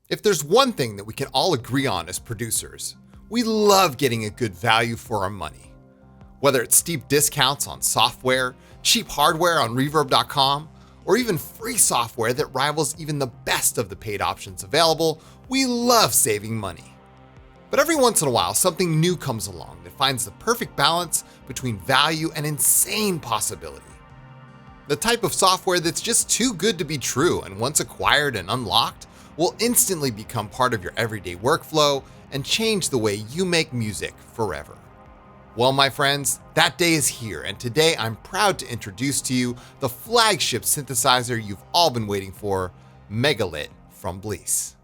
If there's one thing that we can all agree on as producers, we love getting a good value for our money. Whether it's steep discounts on software, cheap hardware on reverb.com, or even free software that rivals even the best of the paid options available, we love saving money. But every once in a while, something new comes along that finds the perfect balance between value and insane possibility. The type of software that's just too good to be true, and once acquired and unlocked, will instantly become part of your everyday workflow and change the way you make music forever. Well, my friends, that day is here, and today I'm proud to introduce to you the flagship synthesizer you've all been waiting for, Megalit from Bleass.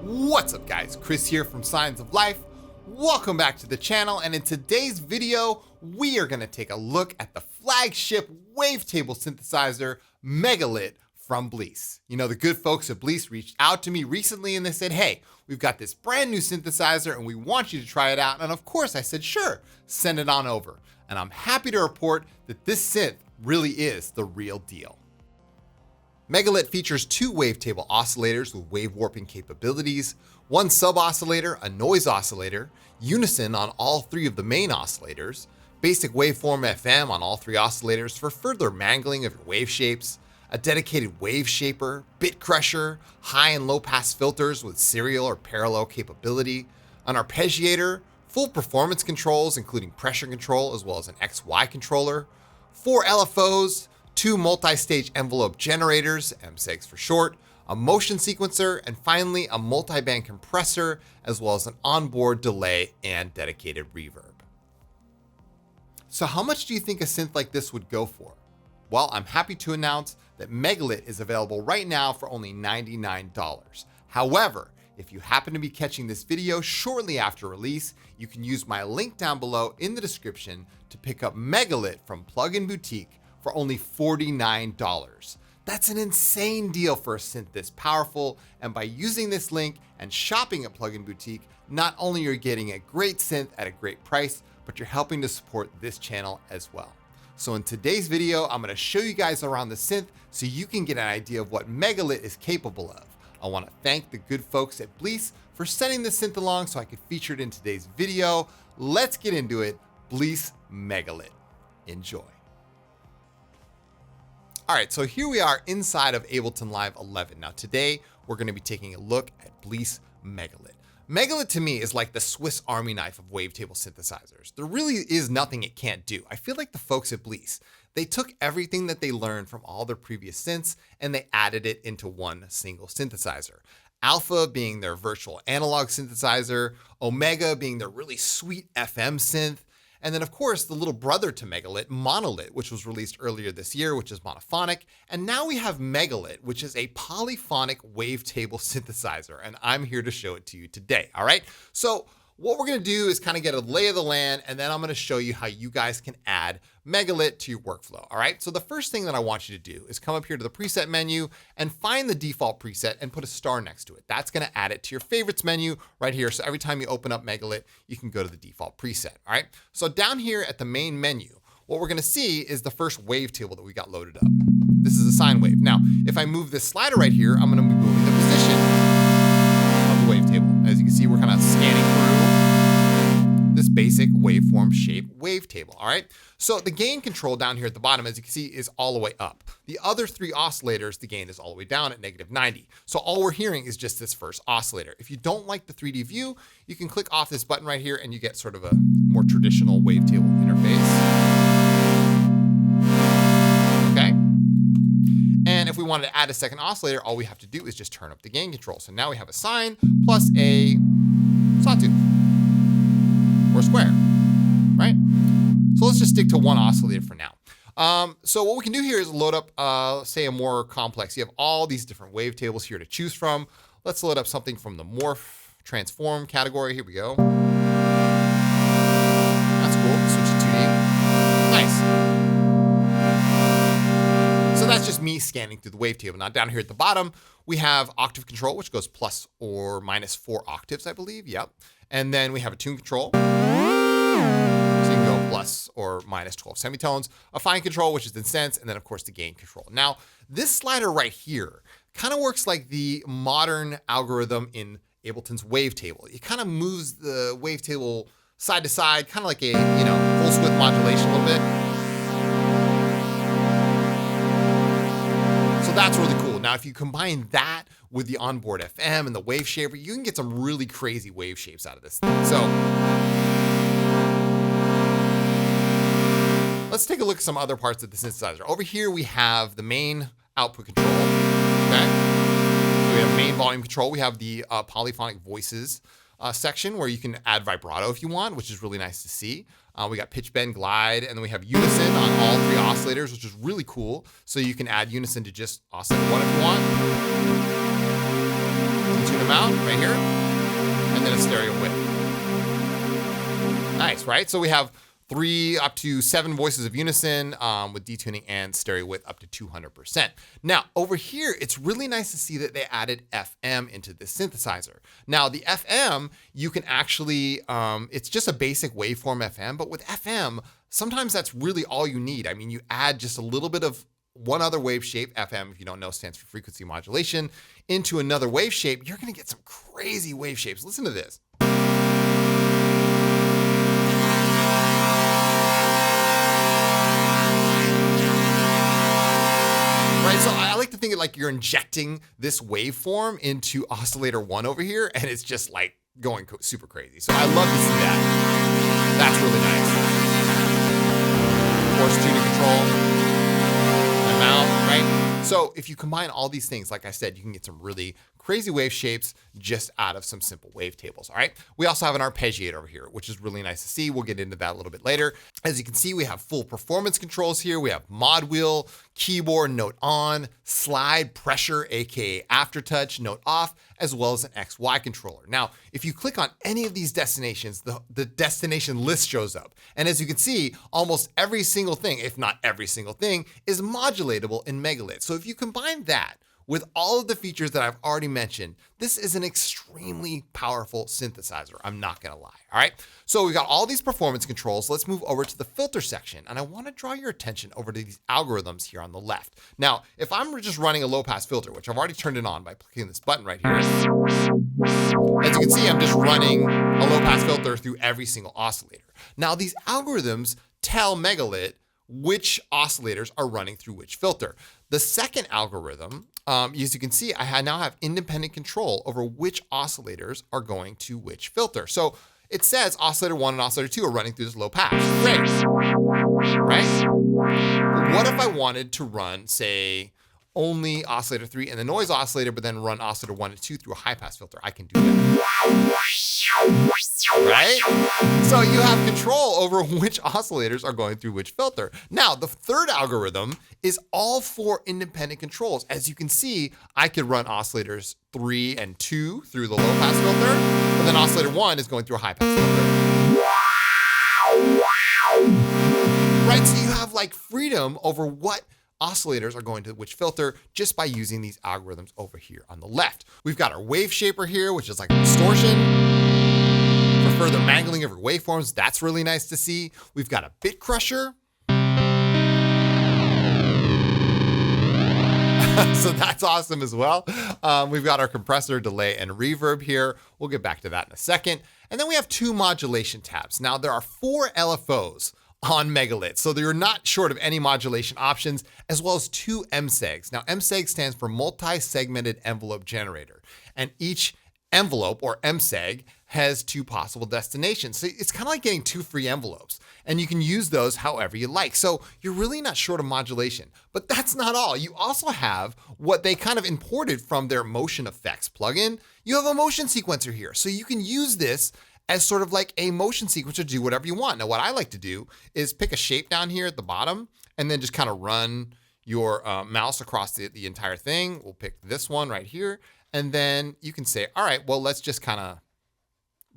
What's up, guys? Chris here from Signs of Life. Welcome back to the channel, and in today's video, we are going to take a look at the flagship wavetable synthesizer, Megalit from Bleass. You know, the good folks at Bleass reached out to me recently and they said, hey, we've got this brand new synthesizer and we want you to try it out. And of course I said, sure, send it on over. And I'm happy to report that this synth really is the real deal. Megalit features two wavetable oscillators with wave warping capabilities, one sub-oscillator, a noise oscillator, unison on all three of the main oscillators, basic waveform FM on all three oscillators for further mangling of your wave shapes, a dedicated wave shaper, bit crusher, high and low pass filters with serial or parallel capability, an arpeggiator, full performance controls including pressure control as well as an XY controller, 4 LFOs, 2 multi-stage envelope generators, MSEGs for short, a motion sequencer, and finally a multi-band compressor, as well as an onboard delay and dedicated reverb. So how much do you think a synth like this would go for? Well, I'm happy to announce that Megalit is available right now for only $99. However, if you happen to be catching this video shortly after release, you can use my link down below in the description to pick up Megalit from Plug-in Boutique for only $49. That's an insane deal for a synth this powerful, and by using this link and shopping at Plug-in Boutique, not only are you getting a great synth at a great price, but you're helping to support this channel as well. So in today's video, I'm going to show you guys around the synth so you can get an idea of what Megalit is capable of. I want to thank the good folks at Bleass for sending the synth along so I could feature it in today's video. Let's get into it. Bleass Megalit. Enjoy. All right, so here we are inside of Ableton Live 11. Now today, we're going to be taking a look at Bleass Megalit. Megalit to me is like the Swiss Army knife of wavetable synthesizers. There really is nothing it can't do. I feel like the folks at Bleass, they took everything that they learned from all their previous synths and they added it into one single synthesizer. Alpha being their virtual analog synthesizer, Omega being their really sweet FM synth, and then of course the little brother to Megalit, Monolit, which was released earlier this year, which is monophonic. And now we have Megalit, which is a polyphonic wavetable synthesizer. And I'm here to show it to you today. All right. So what we're going to do is kind of get a lay of the land, and then I'm going to show you how you guys can add Megalit to your workflow. All right. So the first thing that I want you to do is come up here to the preset menu and find the default preset and put a star next to it. That's going to add it to your favorites menu right here. So every time you open up Megalit, you can go to the default preset. All right. So down here at the main menu, what we're going to see is the first wavetable that we got loaded up. This is a sine wave. Now, if I move this slider right here, I'm going to be moving the position of the wavetable. As you can see, we're kind of scanning through this basic waveform shape wavetable. All right. So the gain control down here at the bottom, as you can see, is all the way up. The other three oscillators, the gain is all the way down at -90. So all we're hearing is just this first oscillator. If you don't like the 3D view, you can click off this button right here and you get sort of a more traditional wavetable interface. Okay. And if we wanted to add a second oscillator, all we have to do is just turn up the gain control. So now we have a sine plus a sawtooth or square, right? So let's just stick to one oscillator for now. So what we can do here is load up, say, a more complex. You have all these different wavetables here to choose from. Let's load up something from the morph transform category. Here we go. That's cool. Switch to 2D. Nice. So that's just me scanning through the wavetable. Now down here at the bottom, we have octave control, which goes plus or minus 4 octaves, I believe. Yep. And then we have a tune control. So you can go plus or minus 12 semitones, a fine control, which is in cents, and then of course the gain control. Now, this slider right here kind of works like the modern algorithm in Ableton's wavetable. It kind of moves the wavetable side to side, kind of like a, pulse width modulation a little bit. So that's really cool. Now, if you combine that with the onboard FM and the wave shaper, you can get some really crazy wave shapes out of this thing. So let's take a look at some other parts of the synthesizer. Over here, we have the main output control, okay? So we have main volume control. We have the polyphonic voices section where you can add vibrato if you want, which is really nice to see. We got pitch, bend, glide, and then we have unison on all 3 oscillators, which is really cool. So you can add unison to just oscillator 1 if you want. Tune them out right here, and then a stereo width. Nice, right? So we have 3 up to 7 voices of unison with detuning and stereo width up to 200%. Now, over here, it's really nice to see that they added FM into this synthesizer. Now, the FM, you can actually, it's just a basic waveform FM, but with FM, sometimes that's really all you need. I mean, you add just a little bit of one other wave shape, FM, if you don't know, stands for frequency modulation, into another wave shape, you're gonna get some crazy wave shapes. Listen to this. Right, so I like to think of like you're injecting this waveform into oscillator 1 over here, and it's just like going super crazy. So I love to see that. That's really nice. Force tuning control, amount, right? So if you combine all these things, like I said, you can get some really crazy wave shapes just out of some simple wavetables, all right? We also have an arpeggiator over here, which is really nice to see. We'll get into that a little bit later. As you can see, we have full performance controls here. We have mod wheel, keyboard, note on, slide, pressure, AKA aftertouch, note off, as well as an XY controller. Now, if you click on any of these destinations, the destination list shows up. And as you can see, almost every single thing, if not every single thing, is modulatable in Megalit. So if you combine that with all of the features that I've already mentioned, this is an extremely powerful synthesizer. I'm not gonna lie, all right? So we've got all these performance controls. Let's move over to the filter section. And I wanna draw your attention over to these algorithms here on the left. Now, if I'm just running a low pass filter, which I've already turned it on by clicking this button right here, as you can see, I'm just running a low pass filter through every single oscillator. Now, these algorithms tell Megalit which oscillators are running through which filter. The second algorithm, as you can see, I now have independent control over which oscillators are going to which filter. So it says oscillator 1 and oscillator 2 are running through this low pass. Great, right? But what if I wanted to run, say, only oscillator 3 and the noise oscillator, but then run oscillator 1 and 2 through a high pass filter? I can do that. Right? So you have control over which oscillators are going through which filter. Now, the third algorithm is all 4 independent controls. As you can see, I could run oscillators 3 and 2 through the low pass filter, but then oscillator 1 is going through a high pass filter. Right? So you have like freedom over what oscillators are going to which filter just by using these algorithms over here on the left. We've got our wave shaper here, which is like a distortion for further mangling of your waveforms. That's really nice to see. We've got a bit crusher. So that's awesome as well. We've got our compressor, delay, and reverb here. We'll get back to that in a second. And then we have 2 modulation tabs. Now there are 4 LFOs on Megalit, so you're not short of any modulation options, as well as 2 MSEGs. Now, MSEG stands for multi-segmented envelope generator, and each envelope, or MSEG, has 2 possible destinations. So it's kind of like getting 2 free envelopes, and you can use those however you like. So you're really not short of modulation, but that's not all. You also have what they kind of imported from their motion effects plugin. You have a motion sequencer here, so you can use this as sort of like a motion sequencer to do whatever you want. Now, what I like to do is pick a shape down here at the bottom and then just kind of run your mouse across the entire thing. We'll pick this one right here. And then you can say, all right, well, let's just kind of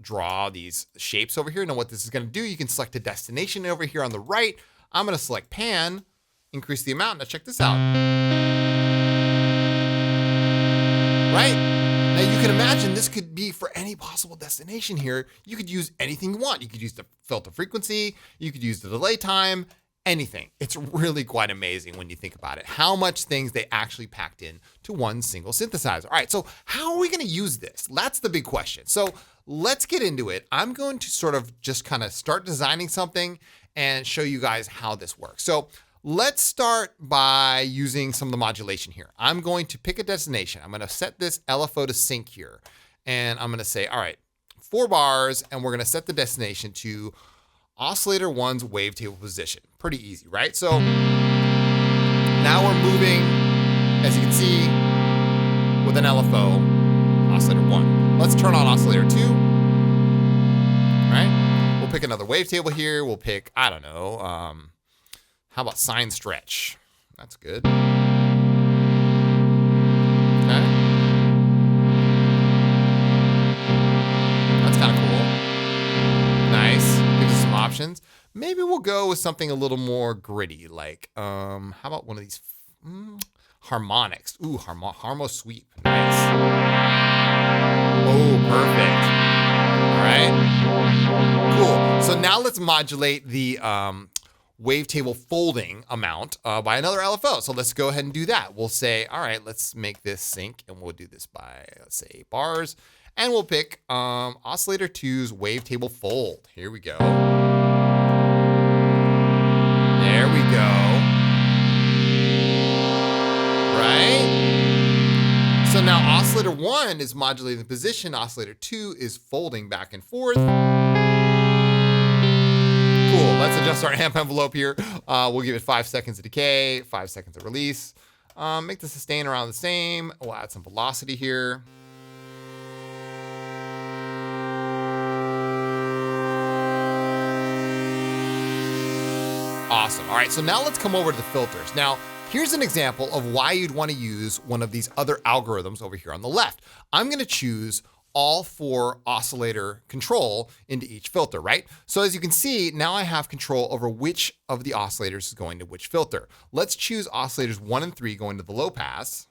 draw these shapes over here. Now, what this is going to do, you can select a destination over here on the right. I'm going to select pan, increase the amount. Now, check this out. Right? Now you can imagine this could be for any possible destination here. You could use anything you want. You could use the filter frequency, you could use the delay time, anything. It's really quite amazing when you think about it, how much things they actually packed in to one single synthesizer. All right, so how are we gonna use this? That's the big question. So let's get into it. I'm going to sort of just kind of start designing something and show you guys how this works. So let's start by using some of the modulation here. I'm going to pick a destination. I'm gonna set this LFO to sync here. And I'm gonna say, all right, 4 bars, and we're gonna set the destination to Oscillator 1's wavetable position. Pretty easy, right? So now we're moving, as you can see, with an LFO, Oscillator 1. Let's turn on Oscillator 2, right? We'll pick another wavetable here. We'll pick, I don't know, how about sine stretch? That's good. Okay. That's kind of cool. Nice. Gives us some options. Maybe we'll go with something a little more gritty, like, how about one of these harmonics? Ooh, harmo sweep. Nice. Oh, perfect. All right. Cool. So now let's modulate the wavetable folding amount by another LFO. So let's go ahead and do that. We'll say, all right, let's make this sync, and we'll do this by, let's say, 8 bars. And we'll pick Oscillator 2's wavetable fold. Here we go. There we go. Right? So now Oscillator 1 is modulating the position. Oscillator 2 is folding back and forth. Cool. Let's adjust our amp envelope here. We'll give it 5 seconds of decay, 5 seconds of release. Make the sustain around the same. We'll add some velocity here. Awesome. All right, so now let's come over to the filters. Now, here's an example of why you'd want to use one of these other algorithms over here on the left. I'm going to choose all 4 oscillator control into each filter, right? So as you can see, now I have control over which of the oscillators is going to which filter. Let's choose oscillators 1 and 3 going to the low pass.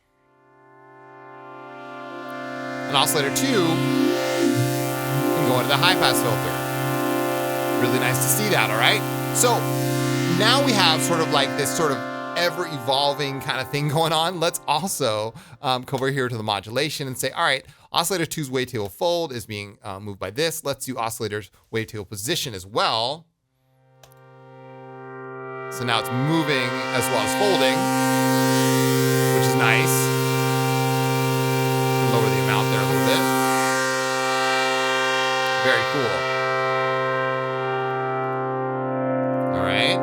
And oscillator 2 can go into the high pass filter. Really nice to see that, all right? So now we have sort of like this sort of ever-evolving kind of thing going on. Let's also come over here to the modulation and say, all right, Oscillator 2's wavetable fold is being moved by this. Let's do Oscillator's wavetable position as well. So now it's moving as well as folding, which is nice. Lower the amount there a little bit. Very cool. All right.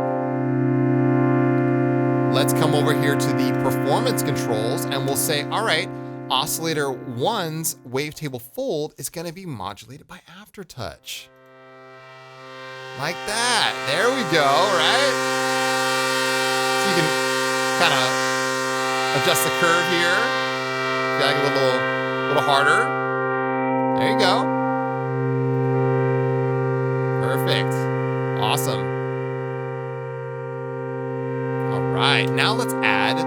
Let's come over here to the performance controls, and we'll say, all right, Oscillator 1's wavetable fold is going to be modulated by aftertouch. Like that. There we go, right? So you can kind of adjust the curve here. Feel like a little harder. There you go. Perfect. Awesome. All right, now let's add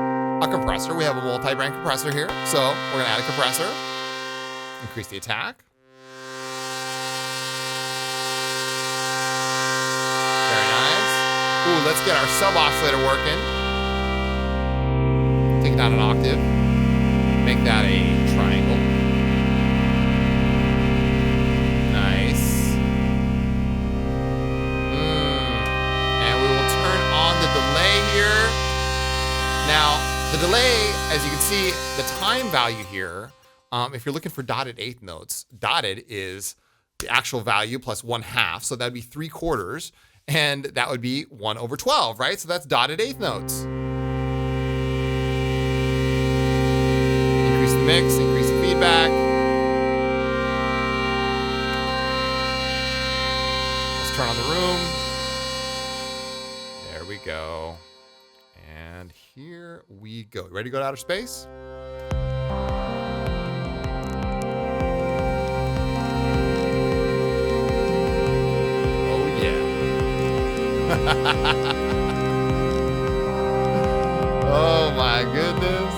a compressor. We have a multi-brand compressor here. So we're gonna add a compressor, increase the attack. Very nice. Ooh, let's get our sub-oscillator working. Take it down an octave. Make that a triangle. Nice. And we will turn on the delay here. Now, the delay, as you can see, the time value here, if you're looking for dotted eighth notes, dotted is the actual value plus 1/2. So that'd be 3/4. And that would be 1/12, right? So that's dotted eighth notes. Increase the mix, increase the feedback. Let's turn on the room. There we go. And here we go. Ready to go to outer space? Oh, yeah. Oh, my goodness.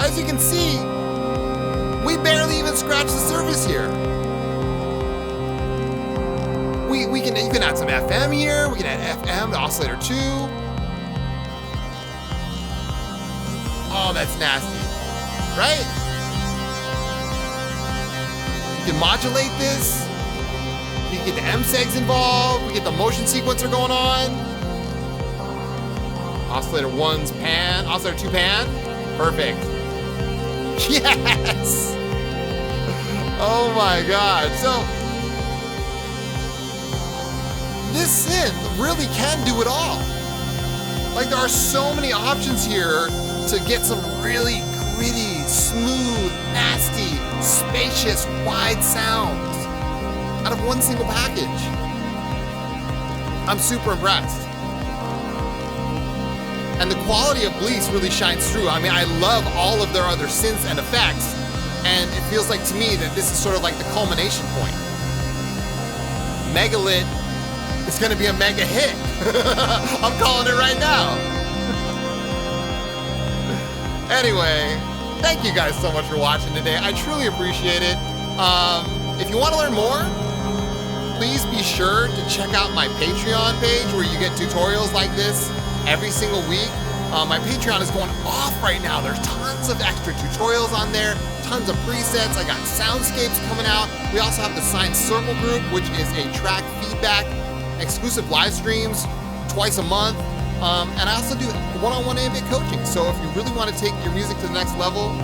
as you can see, we barely even scratched the surface here. We can even add some FM here. We can add FM, the Oscillator 2. Oh, that's nasty, right? You can modulate this. You can get the M-segs involved. We get the motion sequencer going on. Oscillator 1's pan. Oscillator 2 pan. Perfect. Yes! Oh my God. So, this synth really can do it all. Like, there are so many options here to get some really gritty, smooth, nasty, spacious, wide sounds out of one single package. I'm super impressed. And the quality of Bleass really shines through. I mean, I love all of their other synths and effects, and it feels like to me that this is sort of like the culmination point. Megalit is gonna be a mega hit. I'm calling it right now. Anyway, thank you guys so much for watching today. I truly appreciate it. If you want to learn more, please be sure to check out my Patreon page where you get tutorials like this every single week. My Patreon is going off right now. There's tons of extra tutorials on there, tons of presets. I got soundscapes coming out. We also have the Science Circle group, which is a track feedback, exclusive live streams twice a month. And I also do one-on-one ambient coaching. So if you really want to take your music to the next level,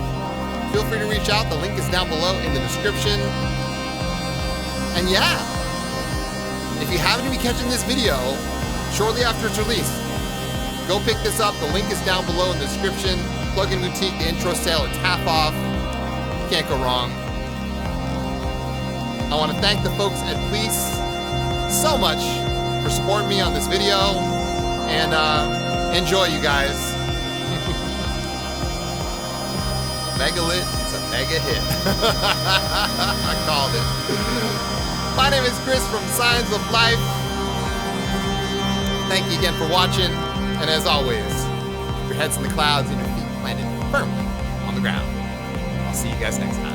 feel free to reach out. The link is down below in the description. And yeah, if you happen to be catching this video shortly after it's released, go pick this up. The link is down below in the description. Plugin Boutique, the intro sale, it's half off. Can't go wrong. I want to thank the folks at Bleass so much for supporting me on this video. And enjoy, you guys. Megalit is a mega hit. I called it. My name is Chris from Signs of Life. Thank you again for watching. And as always, keep your heads in the clouds and your feet planted firmly on the ground. I'll see you guys next time.